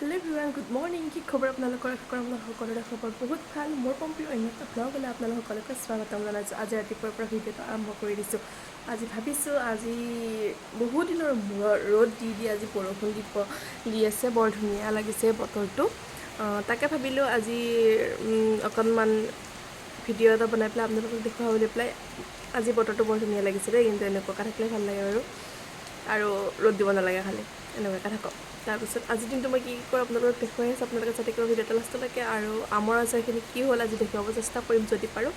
Hello' everyone, good morning. কি খবৰ আপোনালোকৰ? সকলোৰে খবৰ বহুত ভাল। মোৰ কম্পিউটাৰ অন্য এটা ব্লগলৈ আপোনালোক সকলোকে স্বাগতম জনাইছোঁ। আজি ৰাতিপুৱাৰ পৰা ভিডিঅ'টো আৰম্ভ কৰি দিছোঁ। আজি ভাবিছোঁ আজি বহুত দিনৰ মূৰত ৰ'দ দি আজি বৰষুণ দি আছে। বৰ ধুনীয়া লাগিছে বতৰটো। তাকে ভাবিলোঁ আজি অকণমান ভিডিঅ' এটা বনাই পেলাই আপোনালোকক দেখুৱাওঁ বুলি পেলাই। আজি বতৰটো বৰ ধুনীয়া লাগিছে দেই, কিন্তু এনেকুৱাকৈ থাকিলে ভাল লাগে বাৰু। আৰু ৰ'দ দিব নালাগে, খালি এনেকুৱাকৈ থাকক। তাৰপিছত আজিৰ দিনটো মই কি কৰোঁ আপোনালোকক দেখুৱাই আছোঁ। আপোনালোকে যাতে কৰিব ভিডিঅ'টো লাষ্টলৈকে। আৰু আমৰ আচাৰখিনি কি হ'ল আজি দেখুৱাব চেষ্টা কৰিম যদি পাৰোঁ,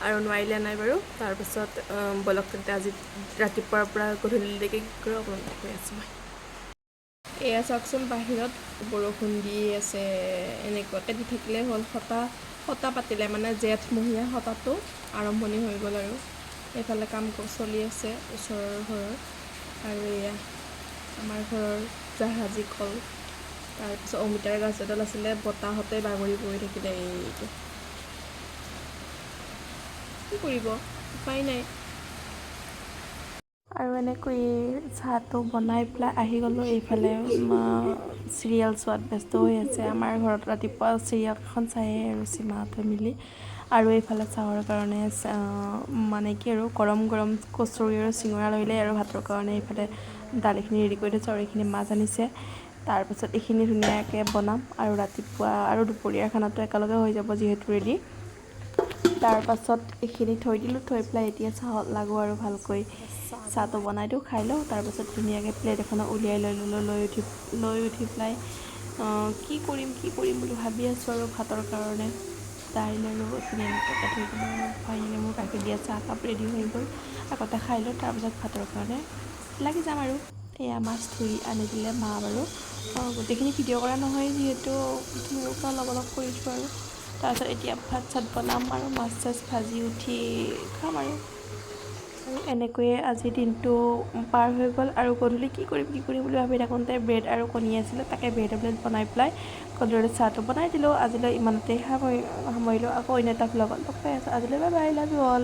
আৰু নোৱাৰিলে নাই বাৰু। তাৰপিছত বলক তেন্তে আজি ৰাতিপুৱাৰ পৰা গধূলিলৈকে কি কৰোঁ আপোনালোকক দেখুৱাই আছোঁ মই। এয়া চাওকচোন, বাহিৰত বৰষুণ দি আছে। এনেকুৱাকৈ দি থাকিলে হ'ল। সতা পাতিলে মানে জেঠমহীয়া সতাটো আৰম্ভণি হৈ গ'ল আৰু এইফালে কাম চলি আছে ওচৰৰ ঘৰৰ। আৰু এয়া আমাৰ ঘৰৰ জাহাজী কল, তাৰপিছত অমিতাৰ গাছ এডাল আছিলে, বতাহতে বাগৰি পৰি থাকিলে। এইটো কি কৰিব, উপায় নাই। আৰু এনেকৈ চাহটো বনাই পেলাই আহি গ'লোঁ। এইফালে চিৰিয়েল চোৱাত ব্যস্ত হৈ আছে। আমাৰ ঘৰত ৰাতিপুৱা চিৰিয়েলখন চায়ে আৰু সীমাহঁতে মিলি। আৰু এইফালে চাহৰ কাৰণে মানে কি আৰু গৰম গৰম কচৰি আৰু চিঙৰা লৈ আৰু ভাতৰ কাৰণে এইফালে দালিখিনি ৰেডি কৰি থৈছোঁ। আৰু এইখিনি মাছ আনিছে। তাৰপিছত এইখিনি ধুনীয়াকৈ বনাম আৰু ৰাতিপুৱা আৰু দুপৰীয়াৰ খানাটো একেলগে হৈ যাব যিহেতু ৰেডি। তাৰপাছত এইখিনি থৈ দিলোঁ, থৈ পেলাই এতিয়া চাহত লাগোঁ আৰু ভালকৈ চাহটো বনাই দিওঁ, খাই লওঁ। তাৰপাছত ধুনীয়াকৈ প্লেট এখনত উলিয়াই লৈ ল'লোঁ। লৈ উঠি পেলাই কি কৰিম বুলি ভাবি আছোঁ আৰু ভাতৰ কাৰণে। দাইল আৰু এইখিনি এনেকুৱাকৈ থৈ দিলোঁ আৰু ফাইনেলি মোৰ গাখীৰ দিয়া চাহকাপ ৰেডি হৈ গ'ল। আগতে খাই লওঁ, তাৰপিছত ভাতৰ কাৰণে লাগি যাম আৰু। এয়া মাছ ধুই আনি দিলে মা বাৰু। গোটেইখিনি ভিডিঅ' কৰা নহয় যিহেতু ধুনুকা অলপ অলপ কৰিছোঁ আৰু। তাৰপিছত এতিয়া ভাত চাত বনাম আৰু মাছ চাছ ভাজি উঠি খাম আৰু এনেকৈয়ে আজিৰ দিনটো পাৰ হৈ গ'ল। আৰু গধূলি কি কৰিম বুলি ভাবি থাকোঁতে ব্ৰেড আৰু কণী আছিলে, তাকে ব্ৰেড অমলেট বনাই পেলাই গধূলি চাহটো বনাই দিলোঁ। আজিলৈ ইমানতেই সামৰিলোঁ। আকৌ অন্য এটা ভ্লগত লগ পাই আছোঁ। আজিলৈ bye bye, love you all.